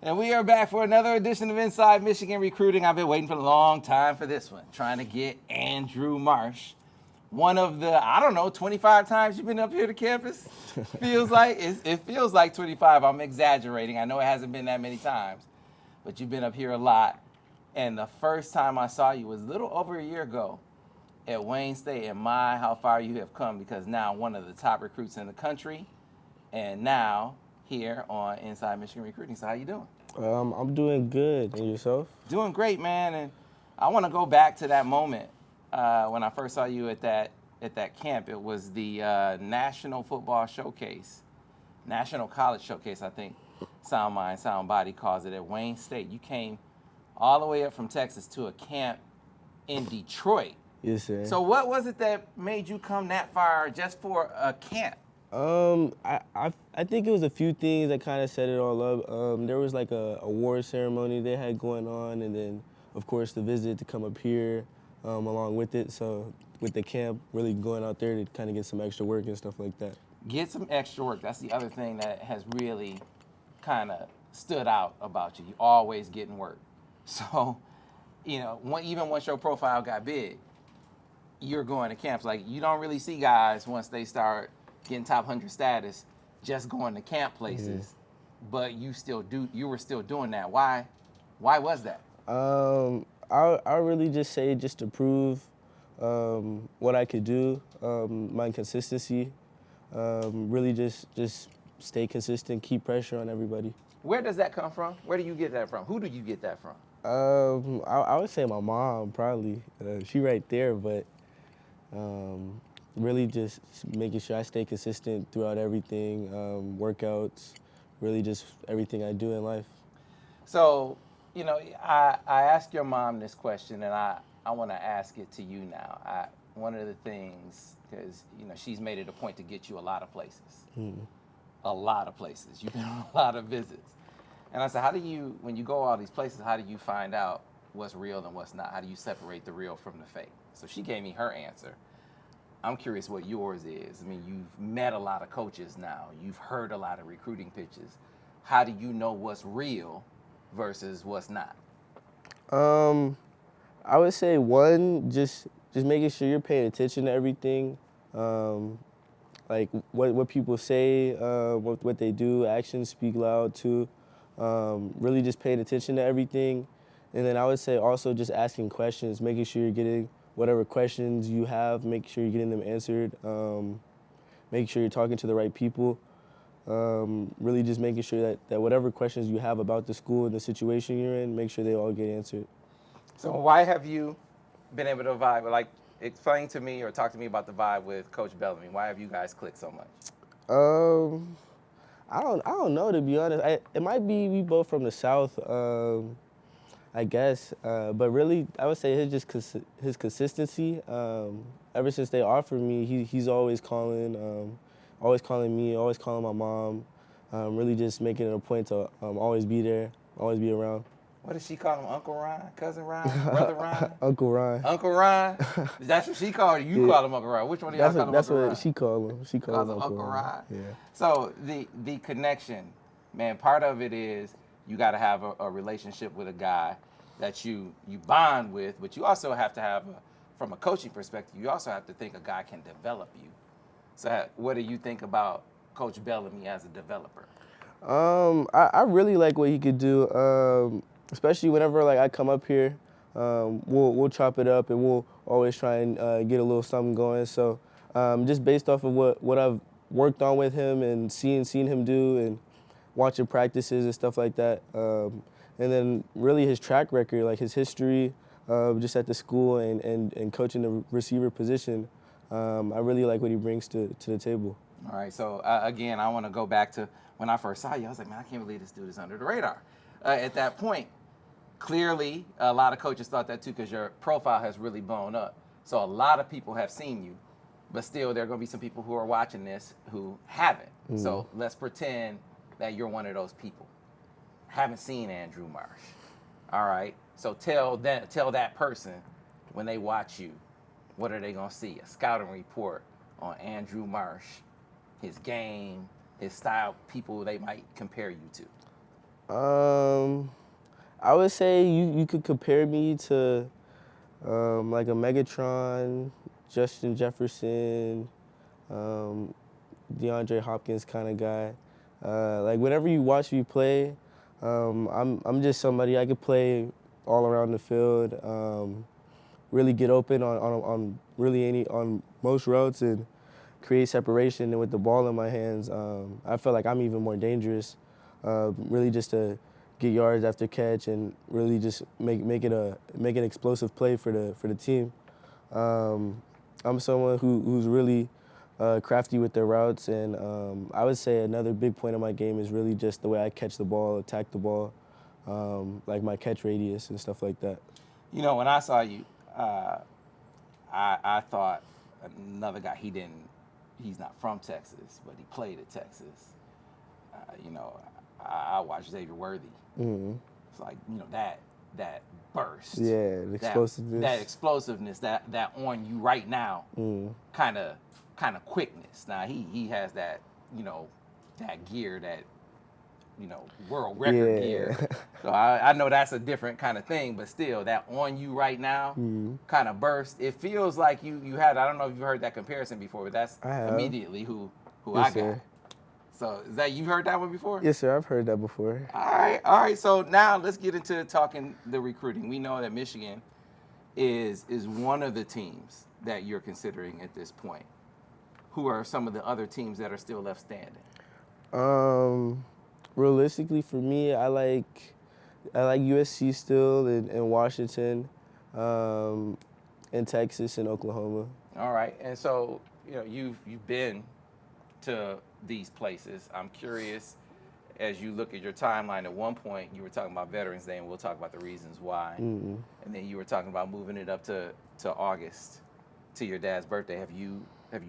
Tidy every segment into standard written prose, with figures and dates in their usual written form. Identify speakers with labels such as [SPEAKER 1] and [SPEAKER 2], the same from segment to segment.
[SPEAKER 1] And we are back for another edition of Inside Michigan Recruiting. I've been waiting for a long time for this one, trying to get Andrew Marsh. One of the, 25 times you've been up here to campus? It feels like 25. I'm exaggerating. I know it hasn't been that many times, but you've been up here a lot. And the first time I saw you was a little over a year ago at Wayne State, and my, how far you have come, because now one of the top recruits in the country, and now here on Inside Michigan Recruiting. So how you doing?
[SPEAKER 2] I'm doing good. And yourself?
[SPEAKER 1] Doing great, man. And I want to go back to that moment when I first saw you at that camp. It was the National Football Showcase, National College Showcase, I think Sound Mind, Sound Body calls it, at Wayne State. You came all the way up from Texas to a camp in Detroit.
[SPEAKER 2] Yes, sir.
[SPEAKER 1] So what was it that made you come that far just for a camp?
[SPEAKER 2] I think it was a few things that kind of set it all up. There was like a award ceremony they had going on, and then, of course, the visit to come up here along with it. So with the camp, really going out there to kind of get some extra work and stuff like that.
[SPEAKER 1] Get some extra work. That's the other thing that has really kind of stood out about you. You always getting work. So, even once your profile got big, you're going to camps. Like, you don't really see guys once they start getting top 100 status just going to camp places, but you were still doing that. Why was that?
[SPEAKER 2] I really just say just to prove what I could do, my consistency, really just stay consistent, keep pressure on everybody.
[SPEAKER 1] Where does that come from? Where do you get that from? Who do you get that from?
[SPEAKER 2] I would say my mom, probably. She right there, but really just making sure I stay consistent throughout everything, workouts, really just everything I do in life.
[SPEAKER 1] So, I asked your mom this question, and I want to ask it to you now. One of the things, because, she's made it a point to get you a lot of places. A lot of places. You've been on a lot of visits. And I said, when you go all these places, how do you find out what's real and what's not? How do you separate the real from the fake? So she gave me her answer. I'm curious what yours is. I mean, you've met a lot of coaches now. You've heard a lot of recruiting pitches. How do you know what's real versus what's not?
[SPEAKER 2] I would say one, just making sure you're paying attention to everything. Like what people say, what they do, actions speak loud too. Really just paying attention to everything. And then I would say also just asking questions, making sure you're getting whatever questions you have, make sure you're getting them answered. Make sure you're talking to the right people. Really just making sure that whatever questions you have about the school and the situation you're in, make sure they all get answered.
[SPEAKER 1] So why have you been able to vibe? Like, explain to me or talk to me about the vibe with Coach Bellamy. Why have you guys clicked so much?
[SPEAKER 2] I don't know, to be honest. It might be we both from the South, I guess. But really, I would say his consistency. Ever since they offered me, he's always calling me, always calling my mom. Really just making it a point to always be there, always be around.
[SPEAKER 1] What does she call him? Uncle Ron? Cousin Ron? Brother Ron?
[SPEAKER 2] Uncle Ron.
[SPEAKER 1] Uncle Ron? That's what she called him. You call him Uncle Ron. Which one of y'all call him Uncle Ron?
[SPEAKER 2] That's what she called him. She calls him
[SPEAKER 1] Uncle Ron.
[SPEAKER 2] Yeah.
[SPEAKER 1] So the connection, man, part of it is you got to have a relationship with a guy that you bond with, but you also have to have, from a coaching perspective, you also have to think a guy can develop you. So what do you think about Coach Bellamy as a developer?
[SPEAKER 2] I really like what he could do. Especially whenever I come up here, we'll chop it up and we'll always try and get a little something going. So just based off of what I've worked on with him and seen him do and watching practices and stuff like that, and then really his track record, like his history, just at the school and coaching the receiver position, I really like what he brings to the table.
[SPEAKER 1] All right. So again, I want to go back to when I first saw you. I was like, man, I can't believe this dude is under the radar. At that point, clearly, a lot of coaches thought that too because your profile has really blown up. So a lot of people have seen you, but still there are going to be some people who are watching this who haven't. Mm-hmm. So let's pretend that you're one of those people. Haven't seen Andrew Marsh. All right. So tell that person when they watch you, what are they going to see? A scouting report on Andrew Marsh, his game, his style, people they might compare you to.
[SPEAKER 2] I would say you could compare me to like a Megatron, Justin Jefferson, DeAndre Hopkins kind of guy. Like whenever you watch me play, I'm just somebody I could play all around the field. Really get open on really on most routes and create separation. And with the ball in my hands, I feel like I'm even more dangerous. Really just to get yards after catch and really just make an explosive play for the team. I'm someone who's really crafty with their routes, and I would say another big point of my game is really just the way I catch the ball, attack the ball, like my catch radius and stuff like that.
[SPEAKER 1] You know, when I saw you, I thought another guy. He's not from Texas, but he played at Texas. You know, I watched Xavier Worthy.
[SPEAKER 2] Mm-hmm.
[SPEAKER 1] It's like, you know, that burst.
[SPEAKER 2] Yeah, the explosiveness.
[SPEAKER 1] That explosiveness, that on you right now, kind of quickness. Now he has that, you know, that gear, that, you know, world record gear. So I know that's a different kind of thing, but still, that on you right now kind of burst. It feels like you had, I don't know if you've heard that comparison before, but that's immediately who
[SPEAKER 2] Yes,
[SPEAKER 1] I got.
[SPEAKER 2] sir.
[SPEAKER 1] So is that, you've heard that one before?
[SPEAKER 2] Yes, sir. I've heard that before.
[SPEAKER 1] All right. So now let's get into talking the recruiting. We know that Michigan is one of the teams that you're considering at this point. Who are some of the other teams that are still left standing?
[SPEAKER 2] Realistically, for me, I like USC still, and Washington, and Texas and Oklahoma.
[SPEAKER 1] All right. And so, you know, you've been to these places. I'm curious, as you look at your timeline, at one point you were talking about Veterans Day, and we'll talk about the reasons why. And then you were talking about moving it up to August, to your dad's birthday. Have you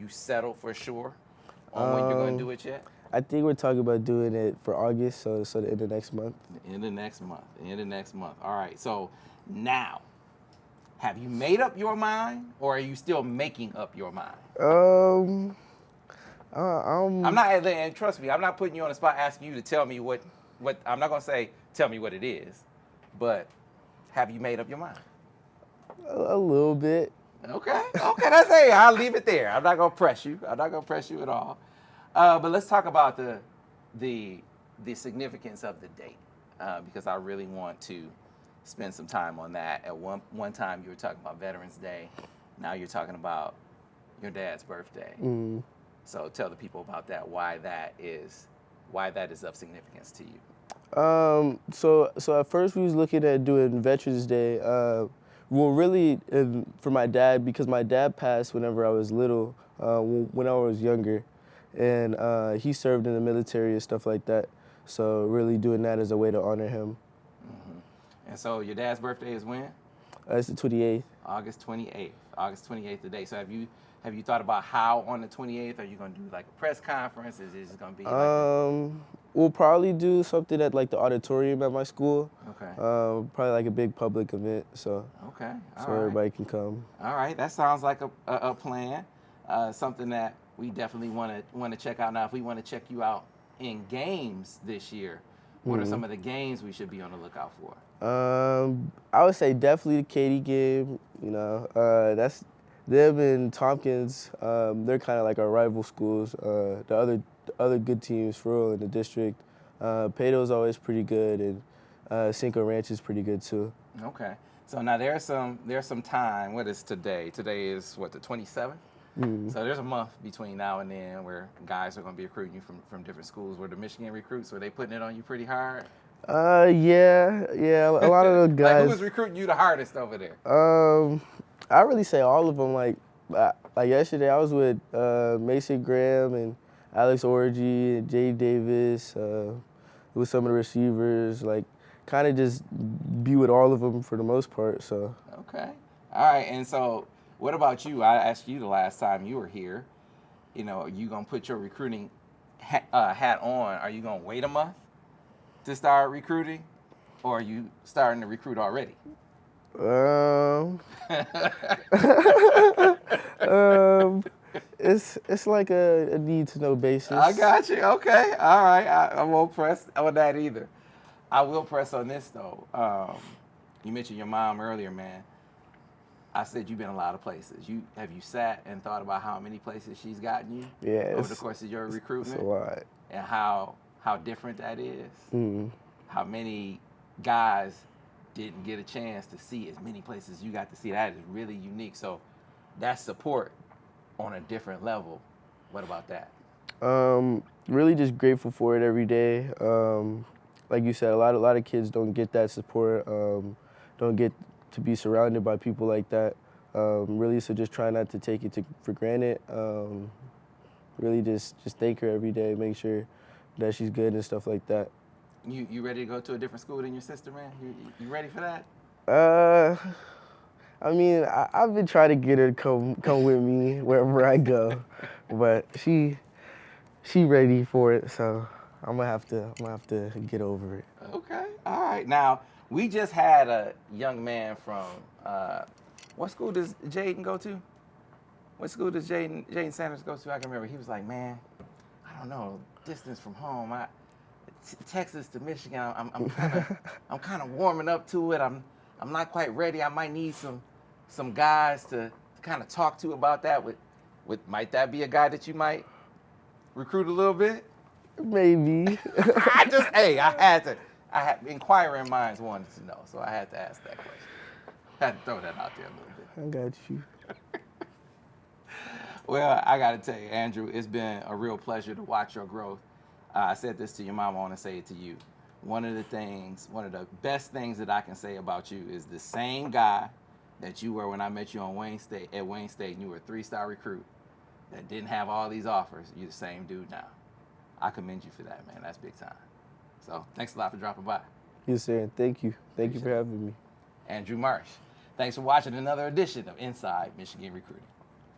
[SPEAKER 1] settled for sure on when you're going to do it yet?
[SPEAKER 2] I think we're talking about doing it for August, so the end of next month.
[SPEAKER 1] The end of next month. All right. So now, have you made up your mind, or are you still making up your mind? I'm not, and trust me, I'm not putting you on the spot asking you to tell me what I'm not going to say tell me what it is, but have you made up your mind?
[SPEAKER 2] A little bit.
[SPEAKER 1] Okay, that's it. I'll leave it there. I'm not going to press you. At all. But let's talk about the significance of the date, because I really want to spend some time on that. At one time you were talking about Veterans Day. Now you're talking about your dad's birthday. So tell the people about that, why that is of significance to you.
[SPEAKER 2] So at first we was looking at doing Veterans Day. Well, really, for my dad, because my dad passed whenever I was little, when I was younger, and he served in the military and stuff like that. So really doing that as a way to honor him.
[SPEAKER 1] And so your dad's birthday is when?
[SPEAKER 2] It's the 28th.
[SPEAKER 1] August 28th today. So have you thought about how on the 28th, are you going to do like a press conference? Is it just going to be like
[SPEAKER 2] we'll probably do something at like the auditorium at my school.
[SPEAKER 1] Okay.
[SPEAKER 2] Probably like a big public event, so everybody can come.
[SPEAKER 1] All right, that sounds like a plan. Something that we definitely want to check out. Now, if we want to check you out in games this year, what are some of the games we should be on the lookout for?
[SPEAKER 2] I would say definitely the Katy game. You know, that's them and Tompkins. They're kind of like our rival schools. The other good teams for real in the district. Pato's always pretty good, and Cinco Ranch is pretty good too.
[SPEAKER 1] Okay, so now there's some time. What is today? Today is what, the 27th? So there's a month between now and then where guys are going to be recruiting you from different schools. Were the Michigan recruits, were they putting it on you pretty hard?
[SPEAKER 2] Yeah. A lot of the guys.
[SPEAKER 1] Like, who was recruiting you the hardest over there?
[SPEAKER 2] I really say all of them. Like yesterday, I was with Mason Graham and Alex Orgy and Jay Davis, with some of the receivers. Like, kind of just be with all of them for the most part. So.
[SPEAKER 1] Okay. All right. And so, what about you? I asked you the last time you were here. You know, are you gonna put your recruiting hat on? Are you gonna wait a month to start recruiting, or are you starting to recruit already?
[SPEAKER 2] It's like a need to know basis.
[SPEAKER 1] I got you. Okay. All right. I won't press on that either. I will press on this though. You mentioned your mom earlier, man. I said you've been a lot of places. Have you sat and thought about how many places she's gotten you
[SPEAKER 2] Yeah,
[SPEAKER 1] over the course of your recruitment?
[SPEAKER 2] It's a lot.
[SPEAKER 1] And how different that is.
[SPEAKER 2] Mm.
[SPEAKER 1] How many guys didn't get a chance to see as many places you got to see. That is really unique. So that's support on a different level. What about that?
[SPEAKER 2] Really just grateful for it every day. Like you said, a lot of kids don't get that support, don't get to be surrounded by people like that. Really, so just try not to take it for granted. Really just thank her every day, make sure that she's good and stuff like that.
[SPEAKER 1] You ready to go to a different school than your sister, man? You ready for that?
[SPEAKER 2] I mean, I've been trying to get her to come with me wherever I go, but she ready for it, so I'm gonna have to get over it.
[SPEAKER 1] Okay, all right. Now we just had a young man from what school does Jaden go to? What school does Jaden Sanders go to? I can remember. He was like, man, I don't know, distance from home. Texas to Michigan. I'm kind of warming up to it. I'm not quite ready. I might need some guys to kind of talk to about that. Might that be a guy that you might recruit a little bit?
[SPEAKER 2] Maybe.
[SPEAKER 1] I had inquiring minds wanted to know, so I had to ask that question. I had to throw that out there a little bit.
[SPEAKER 2] I got you.
[SPEAKER 1] Well, I got to tell you, Andrew, it's been a real pleasure to watch your growth. I said this to your mom. I want to say it to you. One of the best things that I can say about you is the same guy that you were when I met you at Wayne State, and you were a 3-star recruit that didn't have all these offers. You're the same dude now. I commend you for that, man. That's big time. So thanks a lot for dropping by.
[SPEAKER 2] Yes, sir. Thank you. Thank you for having me.
[SPEAKER 1] Andrew Marsh. Thanks for watching another edition of Inside Michigan Recruiting.